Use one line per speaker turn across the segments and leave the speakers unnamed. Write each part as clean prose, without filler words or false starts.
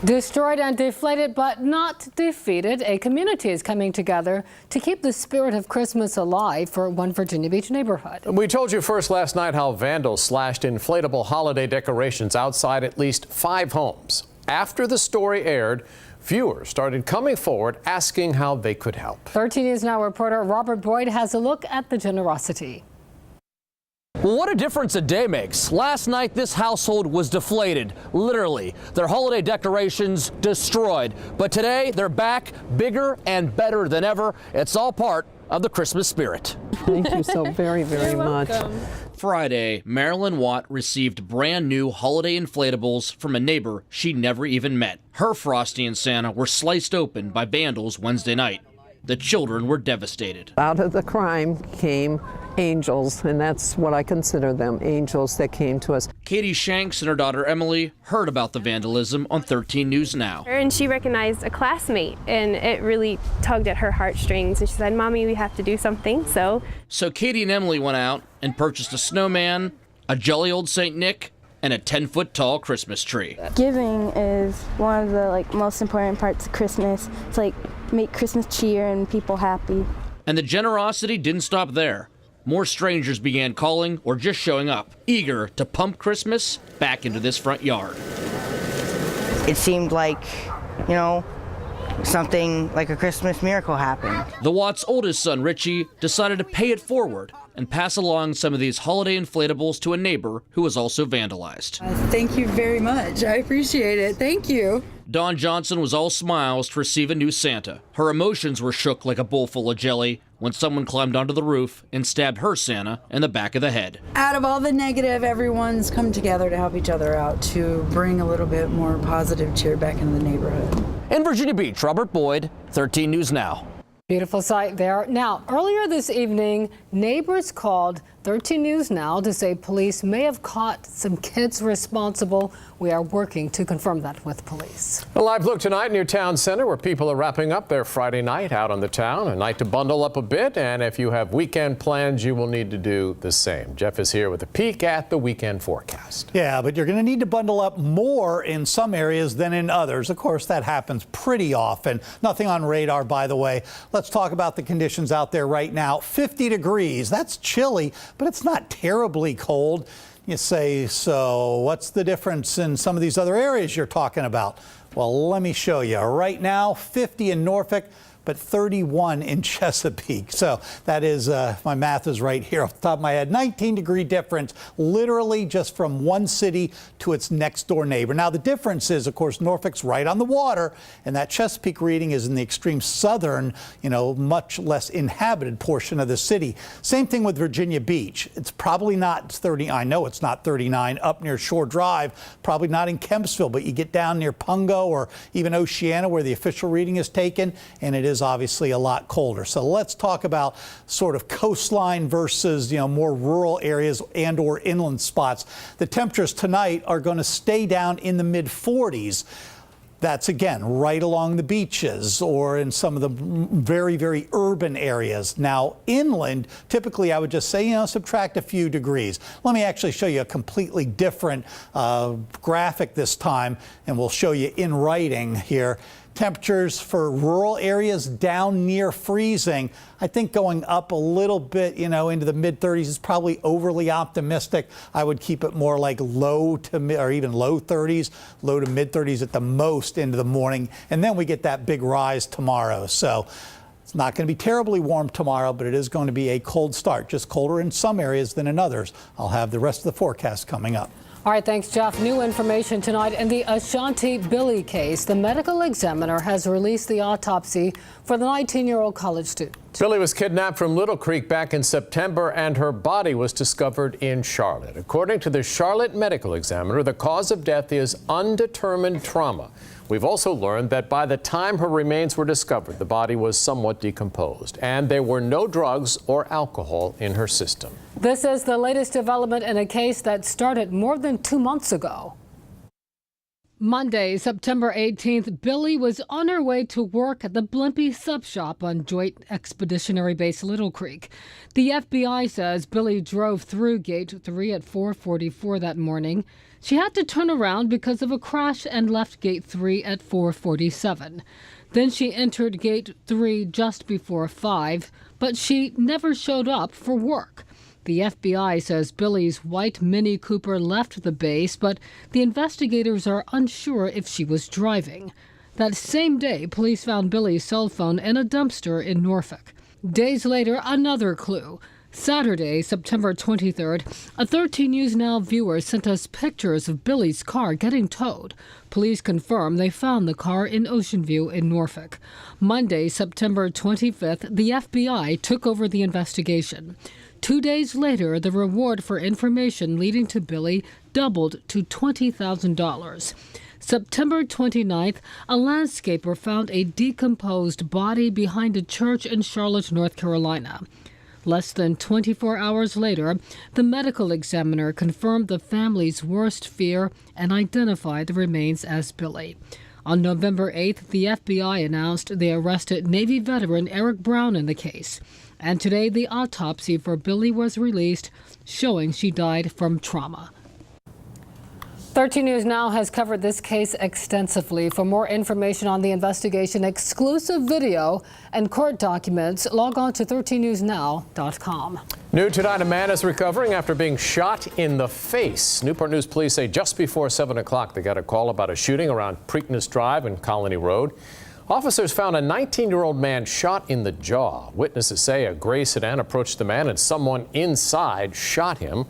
Destroyed and deflated, but not defeated. A community is coming together to keep the spirit of Christmas alive for one Virginia Beach neighborhood.
We told you first last night how vandals slashed inflatable holiday decorations outside at least 5 homes. After the story aired, viewers started coming forward asking how they could help. 13 News Now reporter Robert Boyd has a look at the generosity.
Well, what a difference a day makes. Last night, this household was deflated, literally. Their holiday decorations destroyed. But today, they're back, bigger and better than ever. It's all part of the Christmas spirit.
Thank you so very, very much.
Friday, Marilyn Watt received brand new holiday inflatables from a neighbor she never even met. Her Frosty and Santa were sliced open by vandals Wednesday night. The children were devastated.
Out of the crime came angels, and that's what I consider them, angels that came to us.
Katie Shanks and her daughter Emily heard about the vandalism on 13 News Now.
And she recognized a classmate, and it really tugged at her heartstrings. And she said, "Mommy, we have to do something." So
Katie and Emily went out and purchased a snowman, a jolly old St. Nick, and a 10-foot-tall Christmas tree.
Giving is one of the most important parts of Christmas. It's make Christmas cheer and people happy.
And the generosity didn't stop there. More strangers began calling or just showing up, eager to pump Christmas back into this front yard.
It seemed like, something like a Christmas miracle happened.
The Watts' oldest son, Richie, decided to pay it forward and pass along some of these holiday inflatables to a neighbor who was also vandalized.
Thank you very much. I appreciate it. Thank you.
Dawn Johnson was all smiles to receive a new Santa. Her emotions were shook like a bowl full of jelly when someone climbed onto the roof and stabbed her Santa in the back of the head.
Out of all the negative, everyone's come together to help each other out to bring a little bit more positive cheer back into the neighborhood.
In Virginia Beach, Robert Boyd, 13 News Now.
Beautiful sight there. Now, earlier this evening, neighbors called 13 News Now to say police may have caught some kids responsible. We are working to confirm that with police.
A live look tonight near Town Center where people are wrapping up their Friday night out on the town. A night to bundle up a bit, and if you have weekend plans, you will need to do the same. Jeff is here with a peek at the weekend forecast.
Yeah, but you're going to need to bundle up more in some areas than in others. Of course, that happens pretty often. Nothing on radar, by the way. Let's talk about the conditions out there right now. 50 degrees. That's chilly, but it's not terribly cold. You say, so what's the difference in some of these other areas you're talking about? Well, let me show you. Right now, 50 in Norfolk, but 31 in Chesapeake. So that is, my math is right here off the top of my head. 19-degree difference, literally just from one city to its next door neighbor. Now, the difference is, of course, Norfolk's right on the water, and that Chesapeake reading is in the extreme southern, much less inhabited portion of the city. Same thing with Virginia Beach. It's probably not 30. I know it's not 39 up near Shore Drive, probably not in Kempsville, but you get down near Pungo or even Oceana where the official reading is taken, and it is obviously a lot colder. So let's talk about sort of coastline versus, more rural areas and or inland spots. The temperatures tonight are going to stay down in the mid 40s. That's, again, right along the beaches or in some of the very, very urban areas. Now, inland, typically I would just say, subtract a few degrees. Let me actually show you a completely different graphic this time, and we'll show you in writing here. Temperatures for rural areas down near freezing. I think going up a little bit, into the mid 30s is probably overly optimistic. I would keep it more like low to mid or even low 30s, low to mid 30s at the most into the morning. And then we get that big rise tomorrow. So it's not going to be terribly warm tomorrow, but it is going to be a cold start, just colder in some areas than in others. I'll have the rest of the forecast coming up.
All right, thanks, Jeff. New information tonight in the Ashanti Billie case. The medical examiner has released the autopsy for the 19-year-old college student.
Billie was kidnapped from Little Creek back in September, and her body was discovered in Charlotte. According to the Charlotte medical examiner, the cause of death is undetermined trauma. We've also learned that by the time her remains were discovered, the body was somewhat decomposed, and there were no drugs or alcohol in her system.
This is the latest development in a case that started more than 2 months ago. Monday, September 18th, Billie was on her way to work at the Blimpie Sub Shop on Joint Expeditionary Base Little Creek. The FBI says Billie drove through Gate 3 at 4:44 that morning. She had to turn around because of a crash and left Gate 3 at 4:47. Then she entered Gate 3 just before 5, but she never showed up for work. The FBI says Billie's white Mini Cooper left the base, but the investigators are unsure if she was driving. That same day, police found Billie's cell phone in a dumpster in Norfolk. Days later, another clue. Saturday, September 23rd, a 13 News Now viewer sent us pictures of Billie's car getting towed. Police confirm they found the car in Ocean View in Norfolk. Monday, September 25th, the FBI took over the investigation. 2 days later, the reward for information leading to Billie doubled to $20,000. September 29th, a landscaper found a decomposed body behind a church in Charlotte, North Carolina. Less than 24 hours later, the medical examiner confirmed the family's worst fear and identified the remains as Billie. On November 8th, the FBI announced they arrested Navy veteran Eric Brown in the case. And today, the autopsy for Billie was released, showing she died from trauma. 13 News Now has covered this case extensively. For more information on the investigation, exclusive video, and court documents, log on to 13newsnow.com.
New tonight, a man is recovering after being shot in the face. Newport News police say just before 7 o'clock they got a call about a shooting around Preakness Drive and Colony Road. Officers found a 19-year-old man shot in the jaw. Witnesses say a gray sedan approached the man and someone inside shot him.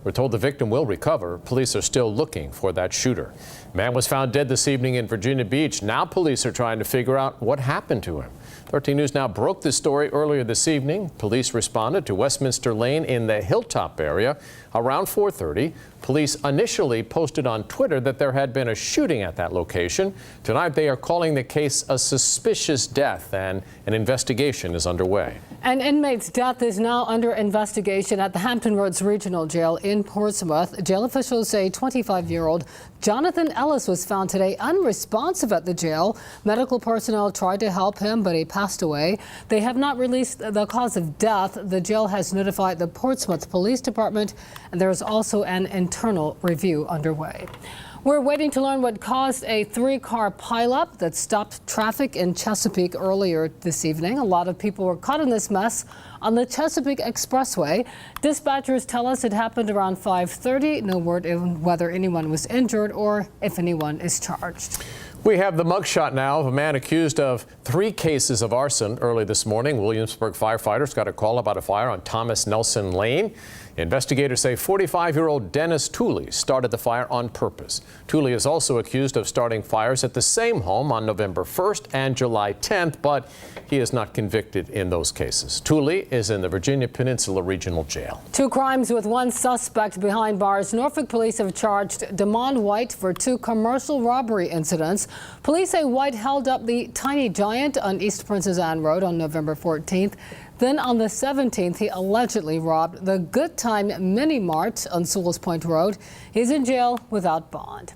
We're told the victim will recover. Police are still looking for that shooter. Man was found dead this evening in Virginia Beach. Now police are trying to figure out what happened to him. 13 News Now broke this story earlier this evening. Police responded to Westminster Lane in the Hilltop area around 4:30. Police initially posted on Twitter that there had been a shooting at that location. Tonight they are calling the case a suspicious death and an investigation is underway.
An inmate's death is now under investigation at the Hampton Roads Regional Jail in Portsmouth. Jail officials say 25-year-old Jonathan Ellis was found today unresponsive at the jail. Medical personnel tried to help him, but he passed away. They have not released the cause of death. The jail has notified the Portsmouth Police Department, and there is also an internal review underway. We're waiting to learn what caused a 3-car pileup that stopped traffic in Chesapeake earlier this evening. A lot of people were caught in this mess on the Chesapeake Expressway. Dispatchers tell us it happened around 5:30. No word on whether anyone was injured or if anyone is charged.
We have the mugshot now of a man accused of 3 cases of arson early this morning. Williamsburg firefighters got a call about a fire on Thomas Nelson Lane. Investigators say 45-year-old Dennis Tooley started the fire on purpose. Tooley is also accused of starting fires at the same home on November 1st and July 10th, but he is not convicted in those cases. Tooley is in the Virginia Peninsula Regional Jail.
2 crimes with 1 suspect behind bars. Norfolk police have charged Damon White for 2 commercial robbery incidents. Police say White held up the Tiny Giant on East Princess Anne Road on November 14th. Then on the 17th, he allegedly robbed the Good Time Mini Mart on Sewell's Point Road. He's in jail without bond.